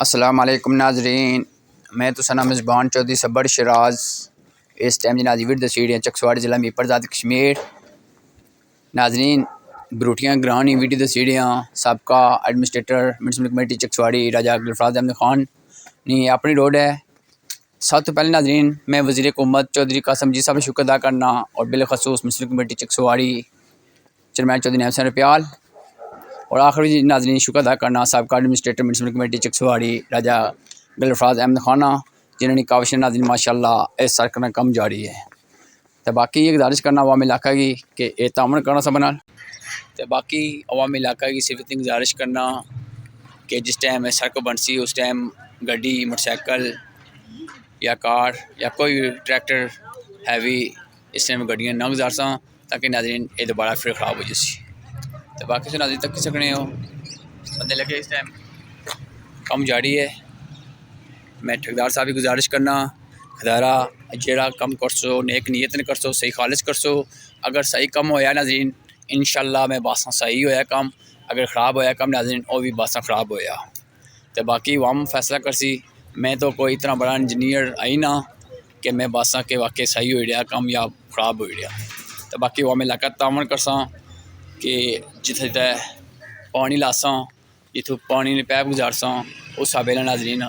السلام علیکم ناظرین، میں تو سنا مزبان چودھری صبر شراز اس ٹائم جناب ویڈ دسیڑیاں چکسواڑی ضلع میپر ذات کشمیر ناظرین بروٹیاں گرانی ویڈیو دسیڑیاں سابقہ ایڈمنسٹریٹر میونسپل کمیٹی چکسواڑی راجہ گلفراز احمد خان نے اپنی روڈ ہے۔ سب تو پہلے ناظرین میں وزیر حکومت چودھری قاسم جی صاحب شکر ادا کرنا اور بالخصوص میونسپل کمیٹی چکسواڑی چیئرمین چودھری نعیم حسین رپیال اور آخری ناظرین شکر ادا کرنا سابقہ ایڈمنسٹریٹر میونسپل کمیٹی چکسواڑی راجہ گلفراز احمد خانہ جنہوں نے کاوش ناظرین ماشاءاللہ اس سڑک میں کم جاری ہے۔ تو باقی یہ گزارش کرنا عوامی علاقہ کی کہ یہ تعاون کرنا سب نال، تو باقی عوامی علاقہ کی صرف اتنی گزارش کرنا کہ جس ٹائم سڑک بنسی اس ٹائم گڈی موٹر سائیکل یا کار یا کوئی ٹریکٹر ہیوی اس ٹائم گڈیاں نہ گزارساں تاکہ ناظرین یہ دوبارہ پھر خراب ہو جاسی۔ تو باقی سے ناظرین تک سکنے ہو بندے لگے اس ٹائم کم جاری ہے۔ میں ٹھیکدار صاحب کی گزارش کرنا خدارہ جیڑا کم کرسو نیک نیت نے کرسو صحیح خالص کرسو، اگر صحیح کم ہویا ناظرین انشاءاللہ میں باساں صحیح ہویا کم، اگر خراب ہویا کم ناظرین وہ بھی باساں خراب ہویا۔ تو باقی عوام فیصلہ کرسی، میں تو کوئی اتنا بڑا انجینئر آئی نہ کہ میں باساں کہ واقعی صحیح ہوئی رہا کم یا خراب ہوئی رہا۔ تو باقی عوام علاقہ تعاون کرساں کہ جتھے جتھے پانی لاساں جتوں پانی نے پیپ گزارساں اس حساب نال ناظرین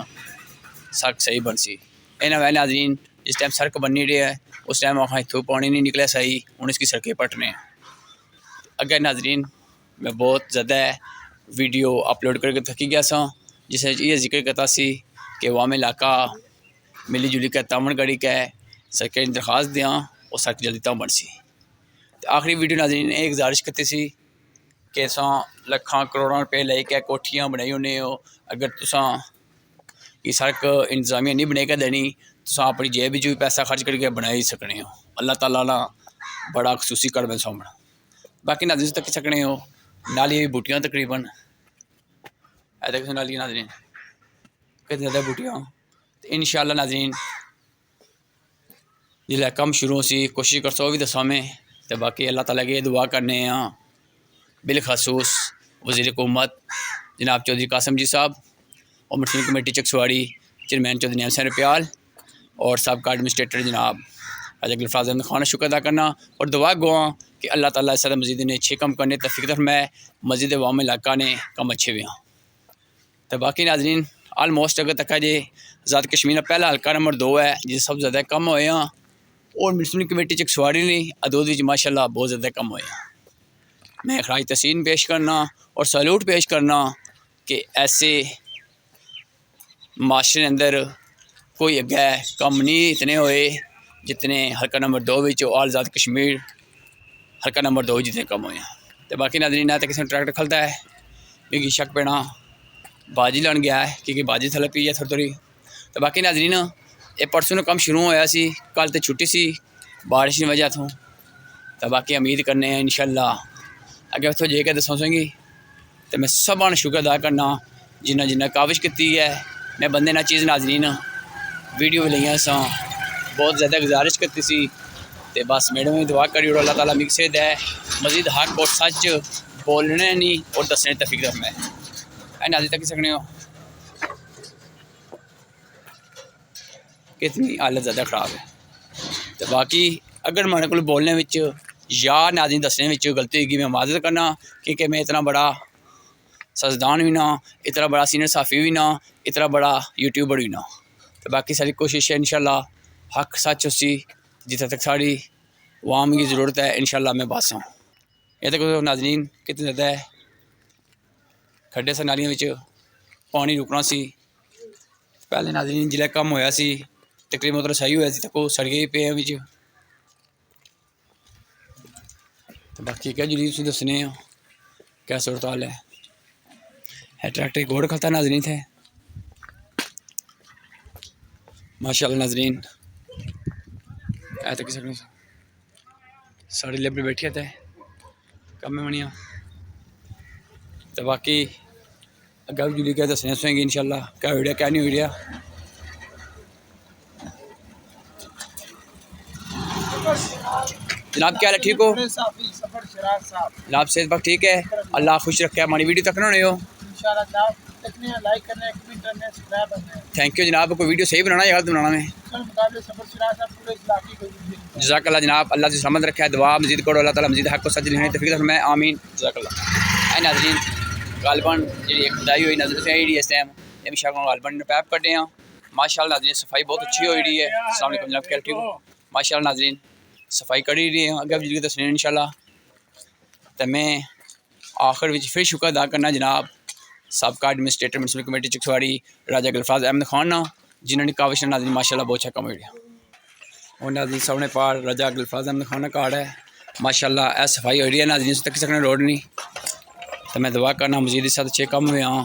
سڑک صحیح بنسی۔ انہاں وے ناظرین جس ٹائم سڑک بننی رہی ہے اس ٹائم آخا اتوں پانی نہیں نکلے صحیح، ہوں اس کی سڑکیں پٹنے۔ اگر ناظرین میں بہت زیادہ ویڈیو اپلوڈ کر کے تھکی گیا سا جس سے یہ ذکر کرتا سی کہ عوام علاقہ ملی جلی کے تعاون کری کے سڑکیں درخواست دیاں اور سڑک جلدی تاں بنسی۔ تو آخری ویڈیو ناظرین ایک گزارش کرتی سی کہ تساں لکھاں کروڑاں روپے لے کے کوٹھیاں بنائی ہونے ہو، اگر تساں یہ سڑک انتظامیہ نہیں بنے کے دینی تساں اپنی جیب بھی پیسہ خرچ کر کے بنائی سکنے ہو۔ اللہ تعالیٰ نے بڑا خصوصی کرم ہے سامنا۔ باقی ناظرین تک سکنے ہو نالی بھی بوٹیاں تقریباً ایسے نالی ناظرین کتنے زیادہ بوٹیاں تو انشاءاللہ ناظرین جلے کم شروع سی کوشش کرسو وہ بھی دساں میں۔ تو باقی اللہ تعالیٰ کی دعا کرنے ہیں بالخصوص وزیر حکومت جناب چودھری قاسم جی صاحب اور میونسپل کمیٹی چکسواڑی چیئرمین چودھری نعیم حسین رپیال اور سابقہ ایڈمنسٹریٹر جناب راجہ گلفراز احمد خان شکر ادا کرنا اور دعا گواں کہ اللہ تعالیٰ اس طرح مزید نے اچھے کم کرنے توفیق فرمائے، مزید عوام علاقہ نے کم اچھے ہوئے ہیں۔ تو باقی ناظرین آلموسٹ اگر تک جی ذات کشمیر پہلا حلقہ نمبر 2 ہے جس سب زیادہ کم ہوئے ہیں اور میونسپل کمیٹی چکسواڑی نے ادود وچ ماشاءاللہ بہت زیادہ کم ہوئے ہیں۔ میں خراج تحسین پیش کرنا اور سیلوٹ پیش کرنا کہ ایسے معاشرے اندر کوئی اگے کم نہیں اتنے ہوئے جتنے حلقہ نمبر 2 آل ذات کشمیر حلقہ نمبر 2 جتنے کم ہوئے ہیں۔ تو باقی ناظرین نہ تو کسی نے ٹریکٹر کھلتا ہے میری شک پینا باجی لان گیا ہے کیونکہ باجی تھلے پی ہے تھوڑی تھوڑی۔ تو باقی ناظرین یہ پرسوں کم شروع ہویا سی، کل تو چھٹی سی بارش کی وجہ تو۔ تو باقی امید کرنے ہیں انشاءاللہ اگر اتوں جے کے دسوں سیں گی تو میں سب نے شکر ادا کرنا جنہیں جنہیں کاوش کی ہے۔ میں بندے نہ چیز ناظرین ویڈیو بھی لیا سا بہت زیادہ گزارش کرتی سی تو بس میڈم میں دعا کری اور اللہ تعالیٰ مقصد ہے مزید حق اور سچ بولنے نہیں اور دسنے توفیق میں ناظرین تک سکنے ہو کتنی حالت زیادہ خراب ہے۔ تو باقی اگر میرے کو بولنے وچ یا ناظرین دسنے وچ غلطی ہوگی میں معذرت کرنا کیونکہ میں اتنا بڑا سائنسدان بھی نہ، اتنا بڑا سینئر صحافی بھی نہ، اتنا بڑا یوٹیوبر بھی نہ۔ تو باقی ساری کوشش ہے انشاءاللہ حق سچ اسی جتنے تک ساری عوام کی ضرورت ہے انشاءاللہ میں باساں۔ یہ تک ناظرین کتنے زیادہ کھڈے سے نالیاں وچ پانی رکنا سی پہلے ناظرین جلے کم ہویا سی تقریباً مطلب صحیح ہویا سی تک سڑکیں ہی پے وچ۔ تو باقی کیا جی تھی دسنے کیا صورتحال ہے ٹریکٹر گوڑ کھلتا ناظرین تھے ماشاءاللہ ناظرین تک سکنے ساڑی لیبر بیٹھی تھے کم میں بنیا۔ تو باقی اگر جلی کیا دسنے سوئیں گے انشاءاللہ کیا ہو رہا کیا نہیں ہو رہا۔ جناب کیا حال ہے ٹھیک ہو جناب صحت وقت ٹھیک ہے اللہ خوش رکھے ہماری ویڈیو تک نہ ہو تھینک یو جناب. کوئی ویڈیو صحیح بنانا یا غلط بنانا میں جزاک اللہ جناب. اللہ سے سلامت رکھے. دعا مزید کرو اللہ تعالیٰ مزید حق کو سچ لکھنے تفریح میں آمین. جزاک اللہ. اے ناظرین غالباً جی خدائی ہوئی نظر سے جی اس ٹائم یہ بھی شاید غالباً پیپ کٹے ہیں. ماشاء اللہ ناظرین صفائی بہت اچھی ہوئی رہی ہے. السلام علیکم جناب. کیا ٹھیک ہو ماشاء اللہ ناظرین صفائی کری رہی ہے. اگر بھی دسنے ان شاء اللہ تو میں آخر میں پھر شکر ادا کرنا جناب سابقہ ایڈمنسٹریٹر میونسپل کمیٹی چکسواڑی راجہ گلفاظ احمد خان نا جنہوں نے کاوش ناظرین ماشاء اللہ بہت اچھا کام ہو گیا. اور ناظرین سامنے پار راجہ گلفاظ احمد خان کا کارڈ ہے ماشاء اللہ. اے صفائی ہو رہی ہے ناظرین تک سکنے روڈ نہیں تو میں دعا کرنا مزید اس ساتھ اچھے کام ہوئے ہاں.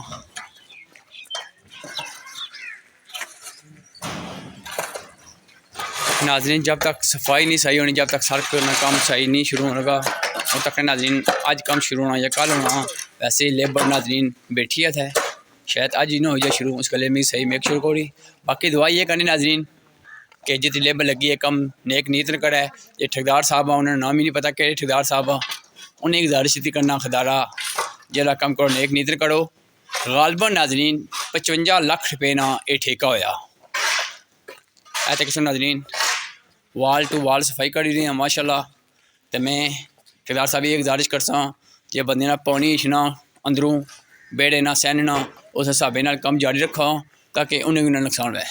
ناظرین جب تک صفائی نہیں صحیح ہونی جب تک سڑک کا کام صحیح نہیں شروع ہونے گا اب تک ناظرین آج کام شروع ہونا یا کل ہونا. ویسے لیبر ناظرین بیٹھی ہے شاید آج ہی نہ ہو جائے شروع اس گلے میں صحیح میک شروع کری. باقی دعا یہ کرنی ناظرین کہ جتنی لیبر لگی ہے کم نیک نیت نہ کرے. یہ ٹھیکدار صاحب انہوں نے نام ہی نہیں پتا کہ ٹھیکدار صاحب انہیں گزارش تھی کرنا خدارہ جہاں کم کرو نیک نیت نہ کرو. غالباً ناظرین 55 لاکھ روپے نہ یہ ٹھیکہ ہویا. اے تک ناظرین وال ٹو وال صفائی کری رہی ہیں ماشاء اللہ. تو میں ٹھیکدار صاحب یہ گزارش کرساں جی بندے نہ پانی اشنا اندروں بیڑے نہ سہننا اس حساب کم جاری رکھا تاکہ انہیں بھی نہ نقصان ہوئے.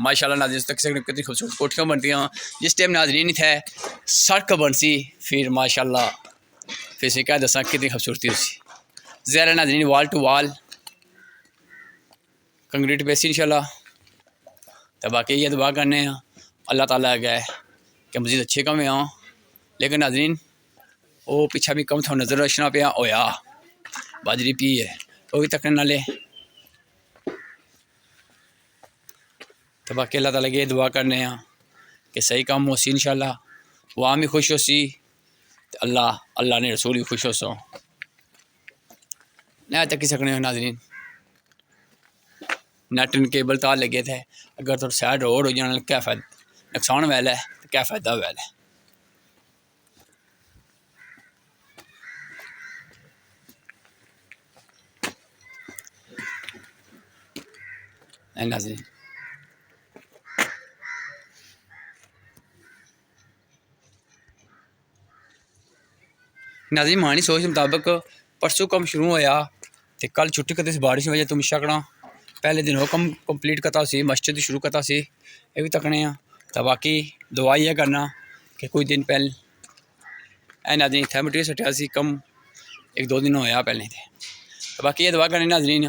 ماشاء اللہ ناظرین تک کتنی خوبصورت کوٹھیاں بنتی ہیں. جس ٹائم ناظرین ہی تھے سڑک بنسی پھر ماشاء اللہ پھر سے کیا دساں کتنی خوبصورتی ہوتی. زیادہ ناظرین وال ٹو وال کنکریٹ بیسی ان شاء اللہ. تو باقی یہ دعا کرنے ہیں اللہ تعالیٰ گئے کہ مزید اچھے کم ہاں. لیکن ناظرین وہ پیچھا بھی کم تھا نظر رکھنا پیا ہویا باجری پی ہے وہ بھی تکنے نالے. تو باقی اللہ تعالیٰ یہ دعا کرنے ہیں کہ صحیح کام ہو سی ان شاء اللہ وہ عام ہی خوش ہو سی تو اللہ نے رسول بھی خوش ہو سو نہ تک سکنے ہو. ناظرین نیٹ کیبل تار لگے تھے اگر تو سائڈ روڈ ہو جانا کیا فائدہ نقصان ویل ہے تو کیا فائدہ ویل ہے. ناظرین ناظرین مانی سوچ کے مطابق پرسوں کم شروع ہویا تو کل چھٹی کرتے بارش کی وجہ تم شکڑا پہلے دن ہو کم کمپلیٹ کرتا سی مسجد شروع کرتا سی یہ بھی تکنے ہیں. تو باقی دعا یہ کرنا کہ کچھ دن پہلے اے ناظرین تھے مٹی سٹیا سی کم ایک دو دن ہویا پہلے تھے. تو باقی یہ دعا کرنے ناظرین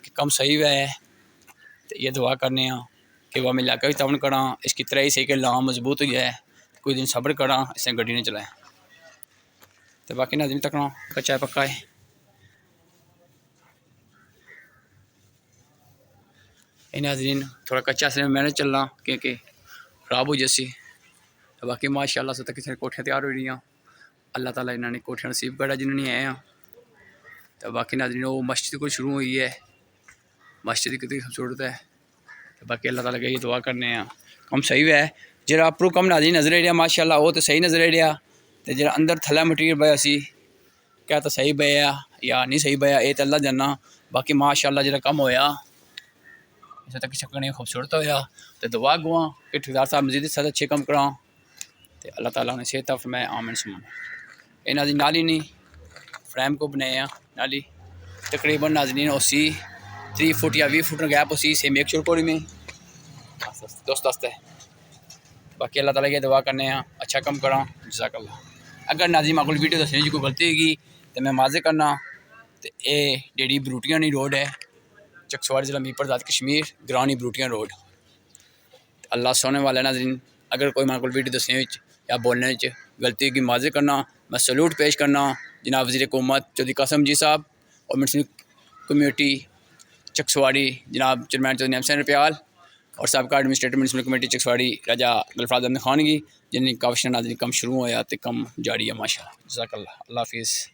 کہ کم صحیح ہوا ہے. تو یہ دعا کرنے ہیں کہ وہ علاقہ بھی تعاون کراں اس کی طرح ہی صحیح کہ لام مضبوط ہو جائے کوئی دن صبر کراں اس نے گڈی نہیں چلائیں. تو باقی ناظرین تکنا کچا پکا ہے. یہ ناظرین تھوڑا کچا سے میں نے چلنا کیونکہ خراب ہو جیسی. تو باقی ماشاء اللہ سے تک کسی کوٹھیاں تیار ہو رہی ہیں. اللہ تعالیٰ انہوں نے کوٹھیاں نصیب کرا جنہوں نے آئے ہیں. تو باقی ناظرین وہ مسجد کو شروع ہوئی ہے مسجد کتنی خوبصورت ہے. تو باقی اللہ تعالیٰ کے یہ دعا کرنے ہیں کم صحیح ہوا ہے. جہاں اپرو کم ناظرین نظر رہا ماشاء اللہ وہ تو صحیح نظر رہا. تو جہاں اندر تھلا مٹیریل بیا سی کیا تو صحیح بیا یا نہیں صحیح بیا یہ تو اللہ جاننا. باقی ماشاء اللہ جہاں کم ہویا اسے تک شکنے خوبصورت ہویا. تو دعا گواں کہ ٹھیکدار صاحب مزید ساتھ اچھے کم کراں تو اللہ تعالیٰ نے صحت فرمائے آمین سمان. یہ ناظرین نالی نہیں فریم کو بنائے ہیں نالی تقریباً ناظرین اسی 3 فٹ یا 20 فٹ گیپ اسی سے میک شور کوڑی میں دوست ہے. باقی اللہ تعالیٰ کی دعا کرنے ہیں اچھا کم کراں جزاک اللہ. اگر ناظرین آپ کو ویڈیو دسنے کی کوئی غلطی ہوگی تو میں معذرت کرنا. تو یہ جیڑی بروٹیاں نہیں روڈ ہے چکسواڑ ضلع میرپور ذات کشمیر گرانی بروٹیاں روڈ. اللہ سونے والا ناظرین اگر کوئی ماں کو ویڈیو دسنے یا بولنے غلطی کی معذرت کرنا. میں سلوٹ پیش کرنا جناب وزیر حکومت چودھری قاسم جی صاحب اور میونسپل کمیٹی چکسواڑی جناب چیئرمین چودھری نعیم حسین رپیال اور سابقہ ایڈمنسٹریٹر میونسپل کمیٹی چکسواڑی راجہ گلفاظ احمد خان کی جن کی کاوش ناظرین کم شروع ہوا تو کم جاری ہے ماشاء اللہ. جزاک اللہ. اللہ حافظ.